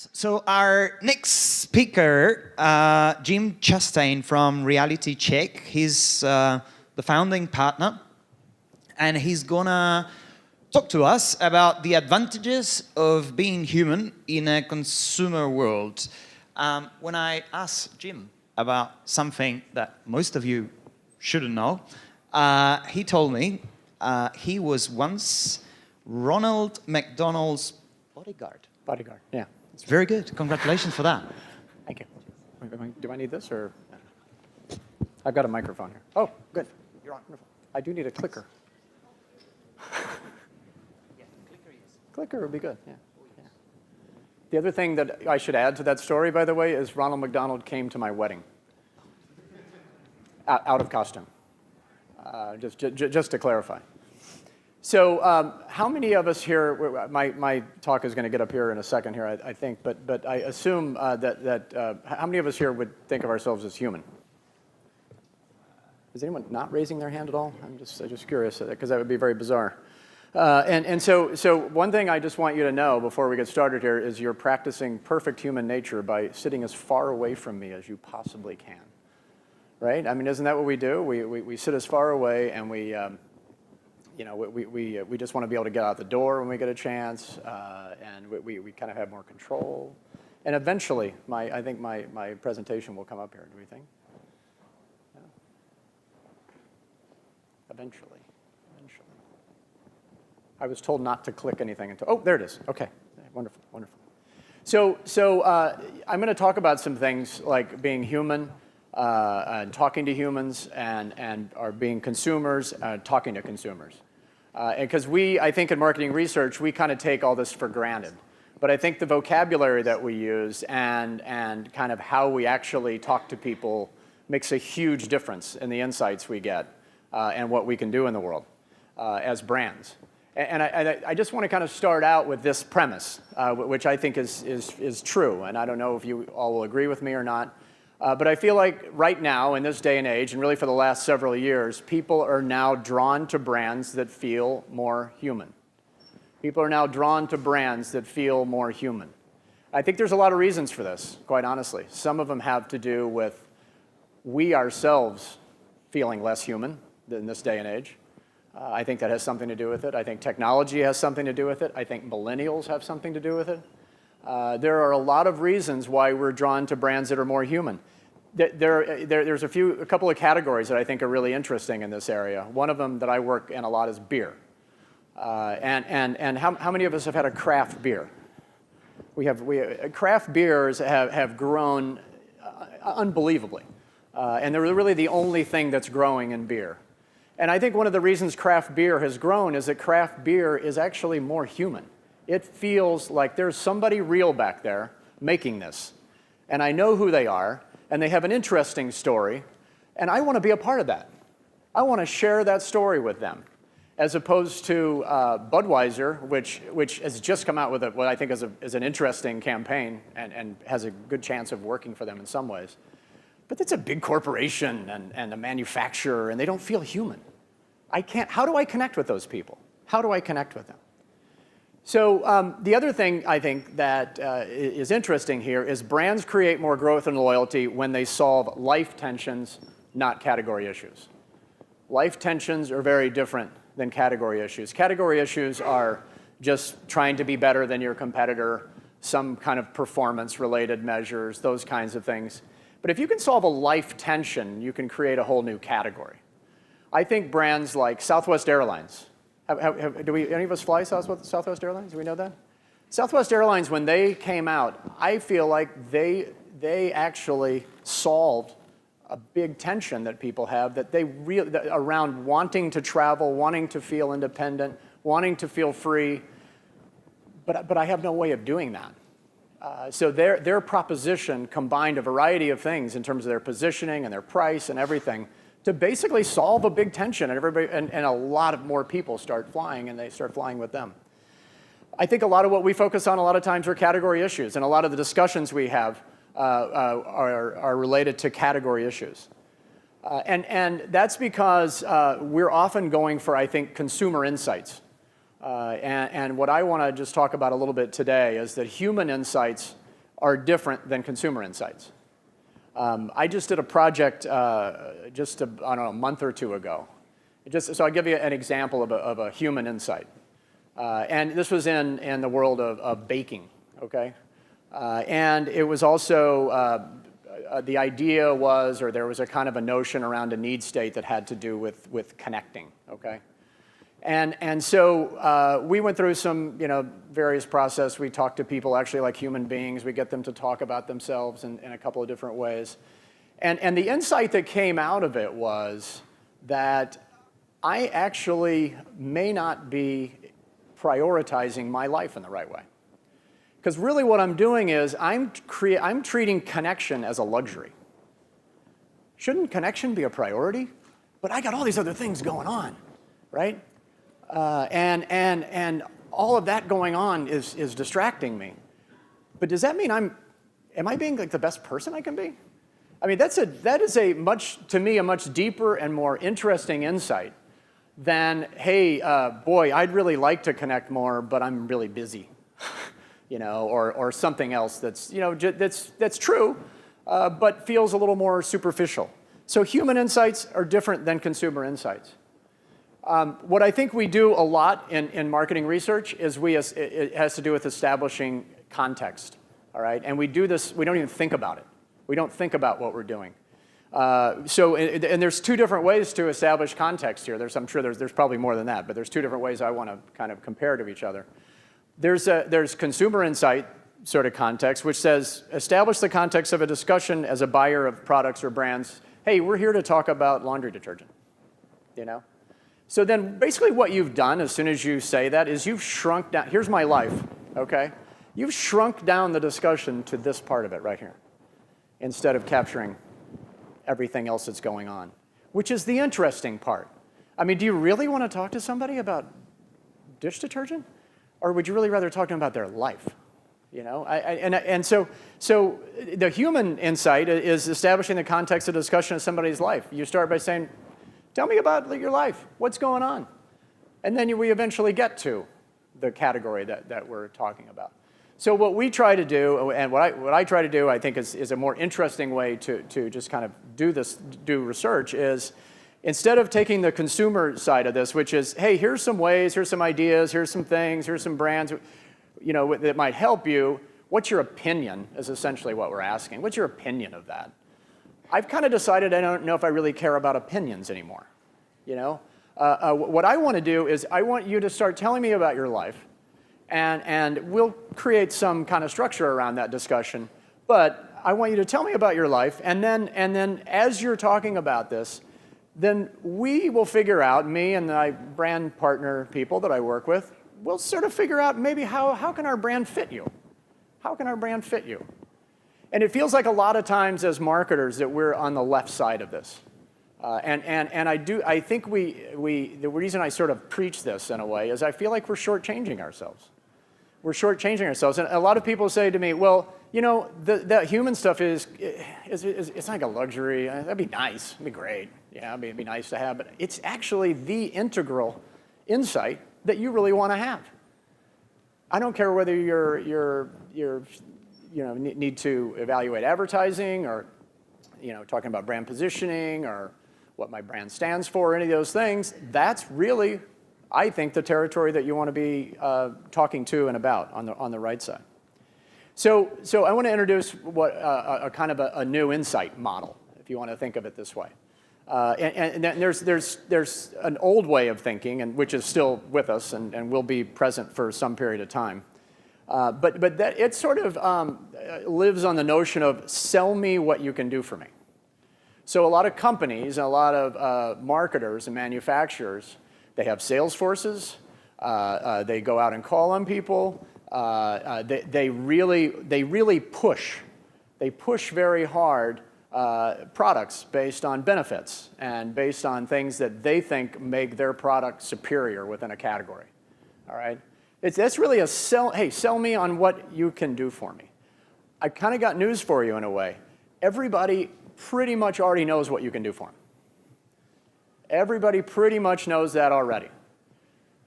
So our next speaker, Jim Chastain from Reality Check, he's the founding partner, and he's gonna talk to us about the advantages of being human in a consumer world. When I asked Jim about something that most of you shouldn't know, he told me he was once Ronald McDonald's bodyguard. Bodyguard, yeah. It's very good. Congratulations for that. Thank you. Do I need this or? I've got a microphone here. Oh, good. You're on. I do need a clicker. Clicker would be good, yeah. The other thing that I should add to that story, by the way, is Ronald McDonald came to my wedding. Out of costume. Just to clarify. So how many of us here, my talk is going to get up here in a second here, I think, but I assume that how many of us here would think of ourselves as human? Is anyone not raising their hand at all? I'm just curious, because that would be very bizarre. So one thing I just want you to know before we get started here is you're practicing perfect human nature by sitting as far away from me as you possibly can. Right? I mean, isn't that what we do? We sit as far away, and we just want to be able to get out the door when we get a chance, and we kind of have more control. And eventually, I think my presentation will come up here. Do we think? Yeah. Eventually. I was told not to click anything until. Oh, there it is. Okay, wonderful, wonderful. So I'm going to talk about some things like being human. And talking to humans and are being consumers, talking to consumers. Because I think in marketing research, we kind of take all this for granted. But I think the vocabulary that we use and kind of how we actually talk to people makes a huge difference in the insights we get and what we can do in the world as brands. And I just want to kind of start out with this premise, which I think is true. And I don't know if you all will agree with me or not. But I feel like right now, in this day and age, and really for the last several years, people are now drawn to brands that feel more human. People are now drawn to brands that feel more human. I think there's a lot of reasons for this, quite honestly. Some of them have to do with we ourselves feeling less human in this day and age. I think that has something to do with it. I think technology has something to do with it. I think millennials have something to do with it. There are a lot of reasons why we're drawn to brands that are more human. There's a couple of categories that I think are really interesting in this area. One of them that I work in a lot is beer. And how many of us have had a craft beer? Craft beers have grown unbelievably. And they're really the only thing that's growing in beer. And I think one of the reasons craft beer has grown is that craft beer is actually more human. It feels like there's somebody real back there making this. And I know who they are, and they have an interesting story, and I want to be a part of that. I want to share that story with them, as opposed to Budweiser, which has just come out with what I think is an interesting campaign and has a good chance of working for them in some ways. But it's a big corporation and a manufacturer, and they don't feel human. How do I connect with those people? How do I connect with them? So the other thing I think that is interesting here is brands create more growth and loyalty when they solve life tensions, not category issues. Life tensions are very different than category issues. Category issues are just trying to be better than your competitor, some kind of performance-related measures, those kinds of things. But if you can solve a life tension, you can create a whole new category. I think brands like Southwest Airlines. Any of us fly Southwest Airlines? Do we know that? Southwest Airlines, when they came out, I feel like they actually solved a big tension that people have around wanting to travel, wanting to feel independent, wanting to feel free. But I have no way of doing that. So their proposition combined a variety of things in terms of their positioning and their price and everything to basically solve a big tension, and a lot of more people start flying, and they start flying with them. I think a lot of what we focus on a lot of times are category issues, and a lot of the discussions we have are related to category issues. And that's because we're often going for, I think, consumer insights. And what I want to just talk about a little bit today is that human insights are different than consumer insights. I just did a project I don't know, a month or two ago. So I'll give you an example of a human insight. And this was in the world of baking, okay? And it was also, the idea was, or there was a kind of a notion around a need state that had to do with connecting, okay? And so we went through some, various process. We talked to people actually like human beings. We get them to talk about themselves in a couple of different ways. And the insight that came out of it was that I actually may not be prioritizing my life in the right way. Because really what I'm doing is I'm treating connection as a luxury. Shouldn't connection be a priority? But I got all these other things going on, right? And all of that going on is distracting me. But does that mean am I being like the best person I can be? I mean, that is to me, a much deeper and more interesting insight than, hey, boy, I'd really like to connect more, but I'm really busy, or something else that's, that's true, but feels a little more superficial. So human insights are different than consumer insights. What I think we do a lot in marketing research is it has to do with establishing context, all right? And we do this, we don't even think about it. We don't think about what we're doing. And there's two different ways to establish context here. I'm sure there's probably more than that, but there's two different ways I want to kind of compare to each other. There's consumer insight sort of context, which says, establish the context of a discussion as a buyer of products or brands. Hey, we're here to talk about laundry detergent, So then basically what you've done as soon as you say that is you've shrunk down. Here's my life, okay? You've shrunk down the discussion to this part of it right here instead of capturing everything else that's going on, which is the interesting part. I mean, do you really want to talk to somebody about dish detergent? Or would you really rather talk to them about their life? So the human insight is establishing the context of discussion of somebody's life. You start by saying, tell me about your life. What's going on? And then we eventually get to the category that we're talking about. So what we try to do, and what I try to do, I think is a more interesting way to just kind of do research, is instead of taking the consumer side of this, which is, hey, here's some ways, here's some ideas, here's some things, here's some brands, that might help you. What's your opinion is essentially what we're asking. What's your opinion of that? I've kind of decided I don't know if I really care about opinions anymore. What I want to do is I want you to start telling me about your life, and we'll create some kind of structure around that discussion. But I want you to tell me about your life, and then as you're talking about this, then we will figure out, me and my brand partner people that I work with, we'll sort of figure out maybe how can our brand fit you? How can our brand fit you? And it feels like a lot of times as marketers that we're on the left side of this. I think the reason I sort of preach this in a way is I feel like we're shortchanging ourselves. We're shortchanging ourselves. And a lot of people say to me, well, that human stuff it's like a luxury. That'd be nice. It'd be great. Yeah, it'd be nice to have. But it's actually the integral insight that you really want to have. I don't care whether you're need to evaluate advertising or, talking about brand positioning or what my brand stands for, any of those things. That's really, I think, the territory that you want to be talking to and about on the right side. So I want to introduce what a kind of a new insight model, if you want to think of it this way. And there's an old way of thinking, and which is still with us and will be present for some period of time. But that it sort of lives on the notion of sell me what you can do for me. So a lot of companies and a lot of marketers and manufacturers, they have sales forces. They go out and call on people. They really push. They push very hard products based on benefits and based on things that they think make their product superior within a category. All right. That's really a sell. Hey, sell me on what you can do for me. I kind of got news for you in a way. Everybody pretty much already knows what you can do for them. Everybody pretty much knows that already.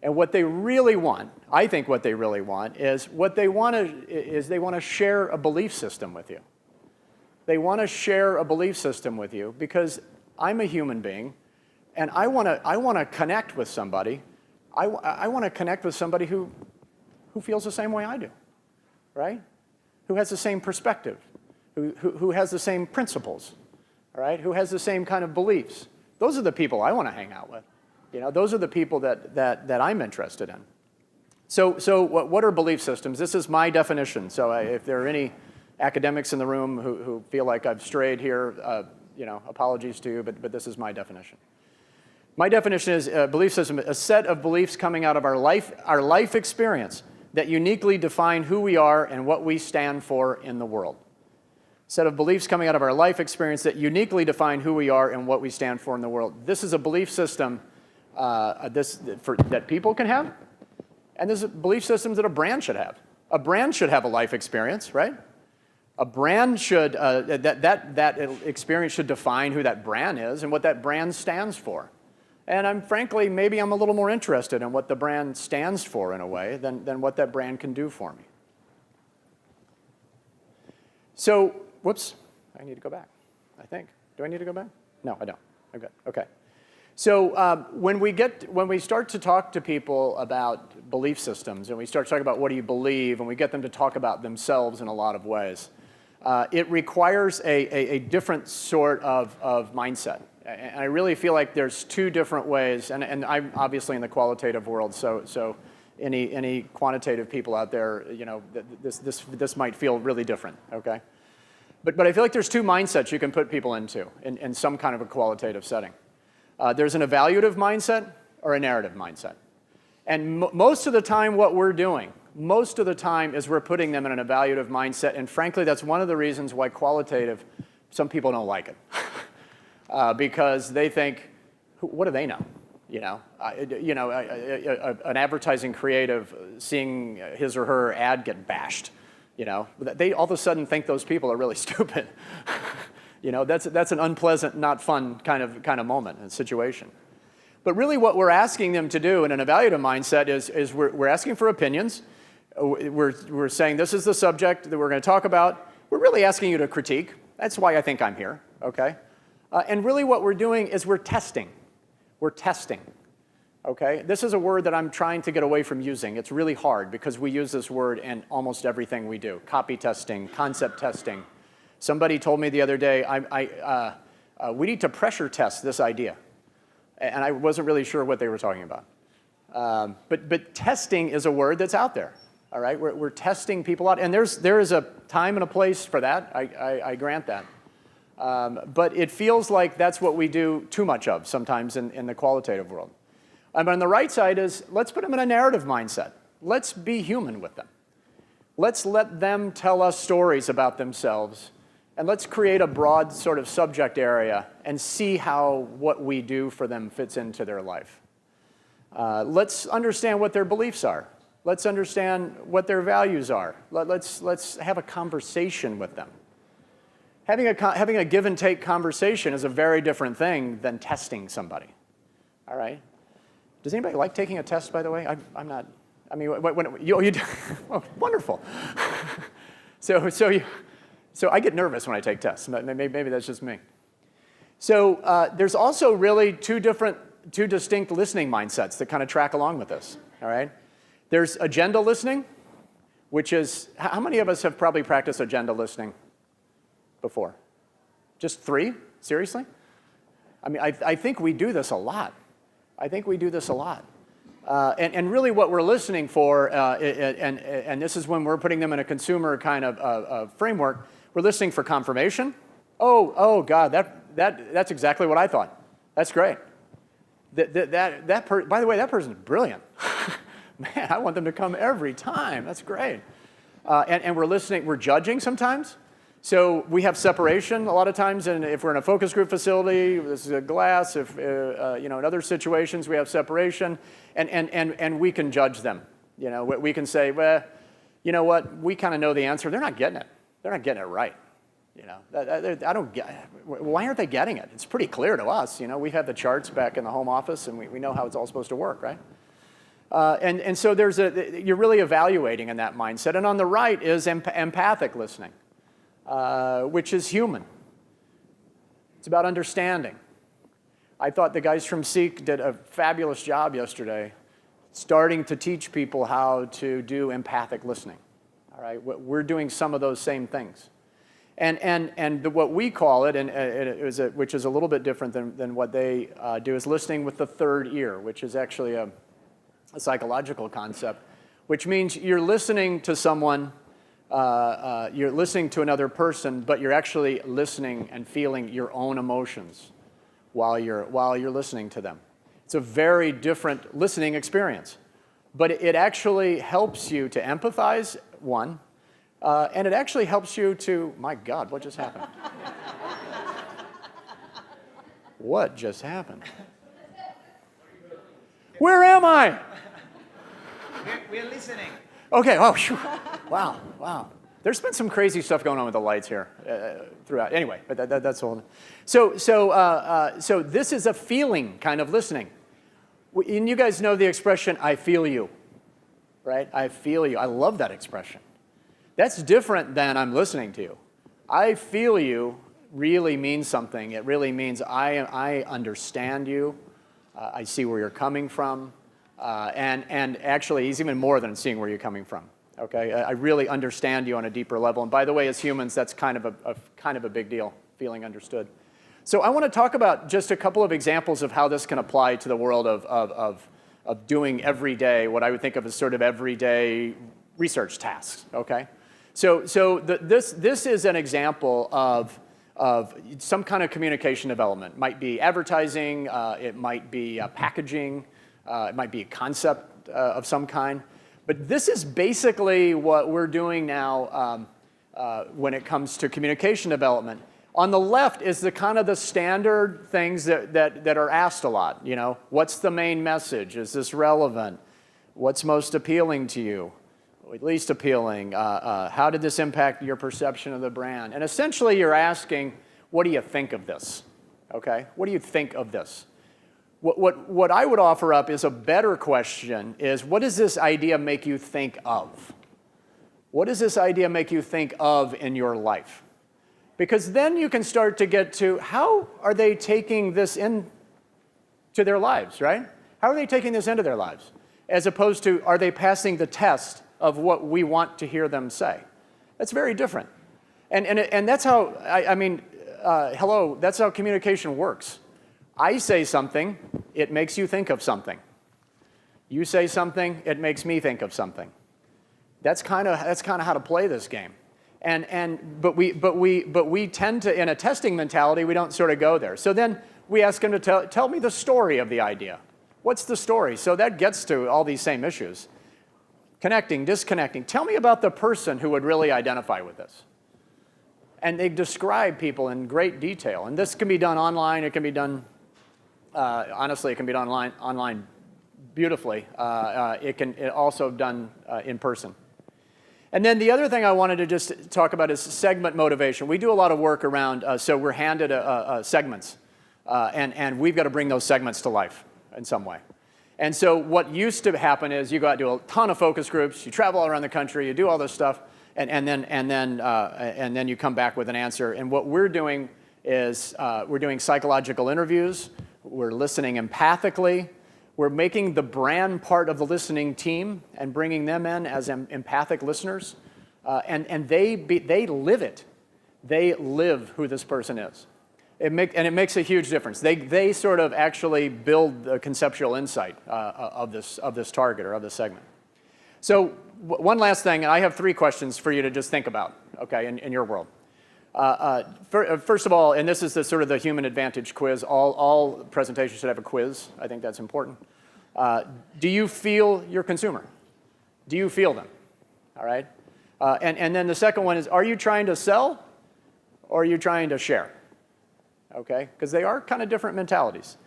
And what they really want, I think what they really want is they want to share a belief system with you. They want to share a belief system with you because I'm a human being, and I want to connect with somebody. I want to connect with somebody who feels the same way I do, right? Who has the same perspective, who has the same principles, all right? Who has the same kind of beliefs. Those are the people I want to hang out with. Those are the people that I'm interested in. So what are belief systems? This is my definition. So if there are any academics in the room who feel like I've strayed here, apologies to you, but this is my definition. My definition is a belief system, a set of beliefs coming out of our life experience that uniquely define who we are and what we stand for in the world. Set of beliefs coming out of our life experience that uniquely define who we are and what we stand for in the world. This is a belief system that people can have, and there's belief systems that a brand should have. A brand should have a life experience, right? A brand should, that experience should define who that brand is and what that brand stands for. And frankly, maybe I'm a little more interested in what the brand stands for in a way than what that brand can do for me. So, whoops, I need to go back, I think. Do I need to go back? No, I don't. I'm good, okay. So when we start to talk to people about belief systems, and we start talking about what do you believe, and we get them to talk about themselves in a lot of ways, it requires a different sort of mindset. And I really feel like there's two different ways, and I'm obviously in the qualitative world, so any quantitative people out there, this might feel really different, okay? But I feel like there's two mindsets you can put people into in some kind of a qualitative setting. There's an evaluative mindset or a narrative mindset. And most of the time what we're doing, most of the time is we're putting them in an evaluative mindset, and frankly that's one of the reasons why qualitative, some people don't like it. Because they think, what do they know? An advertising creative seeing his or her ad get bashed, they all of a sudden think those people are really stupid. That's an unpleasant, not fun kind of moment and situation. But really what we're asking them to do in an evaluative mindset is we're asking for opinions. We're saying this is the subject that we're going to talk about. We're really asking you to critique. That's why I think I'm here, okay? And really what we're doing is we're testing. We're testing, okay? This is a word that I'm trying to get away from using. It's really hard because we use this word in almost everything we do. Copy testing, concept testing. Somebody told me the other day, we need to pressure test this idea. And I wasn't really sure what they were talking about. But testing is a word that's out there, all right? We're testing people out. And there is a time and a place for that. I grant that. But it feels like that's what we do too much of sometimes in the qualitative world. But on the right side is, let's put them in a narrative mindset. Let's be human with them. Let's let them tell us stories about themselves. And let's create a broad sort of subject area and see how what we do for them fits into their life. Let's understand what their beliefs are. Let's understand what their values are. Let's have a conversation with them. Having a give and take conversation is a very different thing than testing somebody. All right? Does anybody like taking a test, by the way? I'm not. I mean, when you do. Oh, wonderful. So I get nervous when I take tests. Maybe that's just me. So there's also really two distinct listening mindsets that kind of track along with this. All right? There's agenda listening, which is, how many of us have probably practiced agenda listening before? Just 3? Seriously? I mean, I think we do this a lot. I think we do this a lot. And really what we're listening for, and this is when we're putting them in a consumer kind of framework, we're listening for confirmation. Oh God, that's exactly what I thought. That's great. By the way, that person's brilliant. Man, I want them to come every time. That's great. And we're listening, we're judging sometimes. So we have separation a lot of times, and if we're in a focus group facility, this is a glass. If in other situations we have separation, and we can judge them. We can say, well, you know what? We kind of know the answer. They're not getting it. They're not getting it right. I don't get. Why aren't they getting it? It's pretty clear to us. We have the charts back in the home office, and we know how it's all supposed to work, right? And so you're really evaluating in that mindset. And on the right is empathic listening, which is human. It's about understanding. I thought the guys from IIeX did a fabulous job yesterday starting to teach people how to do empathic listening. All right, we're doing some of those same things. And what we call it, which is a little bit different than what they do, is listening with the third ear, which is actually a psychological concept, which means you're listening to someone, you're listening to another person, but you're actually listening and feeling your own emotions while you're listening to them. It's a very different listening experience, but it actually helps you to empathize, one, and it actually helps you to, my God, what just happened? What just happened? Where am I? We're listening. Okay, oh, phew. Wow. There's been some crazy stuff going on with the lights here throughout. Anyway, but that's all. So this is a feeling kind of listening. And you guys know the expression, I feel you, right? I feel you. I love that expression. That's different than I'm listening to you. I feel you really means something. It really means I understand you. I see where you're coming from. And actually, it's even more than seeing where you're coming from. Okay, I really understand you on a deeper level. And by the way, as humans, that's kind of a big deal, feeling understood. So I want to talk about just a couple of examples of how this can apply to the world of doing everyday, what I would think of as sort of everyday research tasks. Okay, so this is an example of some kind of communication development. It might be advertising, it might be packaging, it might be a concept of some kind. But this is basically what we're doing now when it comes to communication development. On the left is the kind of the standard things that are asked a lot. You know, what's the main message? Is this relevant? What's most appealing to you? Least appealing? How did this impact your perception of the brand? And essentially, you're asking, what do you think of this? Okay, what do you think of this? What I would offer up is a better question is, what does this idea make you think of? What does this idea make you think of in your life? Because then you can start to get to, how are they taking this into their lives, right? How are they taking this into their lives? As opposed to, are they passing the test of what we want to hear them say? That's very different. And that's how, hello, that's how communication works. I say something, it makes you think of something. You say something, it makes me think of something. That's kind of how to play this game. But we tend to, in a testing mentality, we don't sort of go there. So then we ask them to tell me the story of the idea. What's the story? So that gets to all these same issues. Connecting, disconnecting. Tell me about the person who would really identify with this. And they describe people in great detail. And this can be done online. It can be done, honestly, it can be done online beautifully. It also done in person. And then the other thing I wanted to just talk about is segment motivation. We do a lot of work around, so we're handed segments. And we've got to bring those segments to life in some way. And so what used to happen is you go out and do a ton of focus groups, you travel all around the country, you do all this stuff, and then you come back with an answer. And what we're doing is we're doing psychological interviews, we're listening empathically, we're making the brand part of the listening team and bringing them in as empathic listeners, and they live it. They live who this person is. It makes a huge difference. They sort of actually build the conceptual insight of this target or of this segment. So one last thing, and I have 3 questions for you to just think about, okay, in your world. First of all, and this is the sort of the human advantage quiz. All presentations should have a quiz. I think that's important. Do you feel your consumer? Do you feel them? All right. And then the second one is, are you trying to sell or are you trying to share? Okay, because they are kind of different mentalities.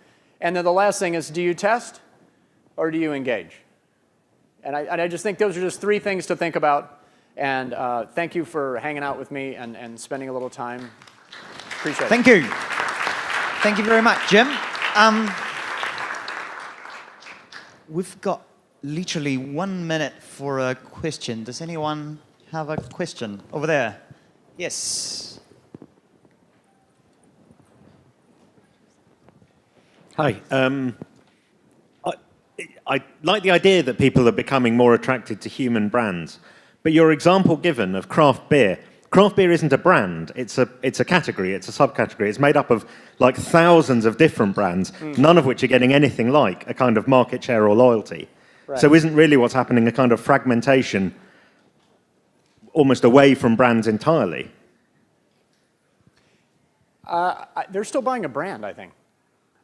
And then the last thing is, do you test or do you engage? And I just think those are just 3 things to think about. And thank you for hanging out with me and spending a little time. Appreciate it. Thank you. Thank you very much, Jim. We've got literally 1 minute for a question. Does anyone have a question over there? Yes. Hi. I like the idea that people are becoming more attracted to human brands, but your example given of craft beer isn't a brand, it's a category, it's a subcategory. It's made up of like thousands of different brands, none of which are getting anything like a kind of market share or loyalty. Right. So isn't really what's happening a kind of fragmentation almost away from brands entirely? They're still buying a brand, I think.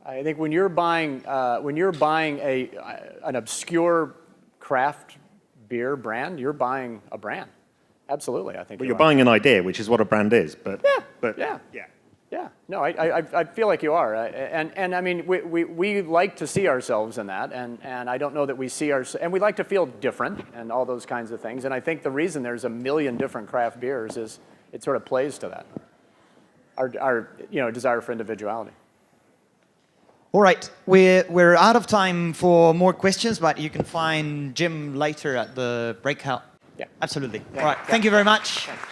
I think when you're buying an obscure craft beer brand, you're buying a brand. Absolutely, I think. Well, you're buying an idea, which is what a brand is. But Yeah. No, I feel like you are, and I mean we like to see ourselves in that, and I don't know that we see and we like to feel different and all those kinds of things. And I think the reason there's a million different craft beers is it sort of plays to that, our desire for individuality. All right, we're out of time for more questions, but you can find Jim later at the breakout. Yeah. Absolutely. Yeah. All right, Yeah. thank you very much. Thanks.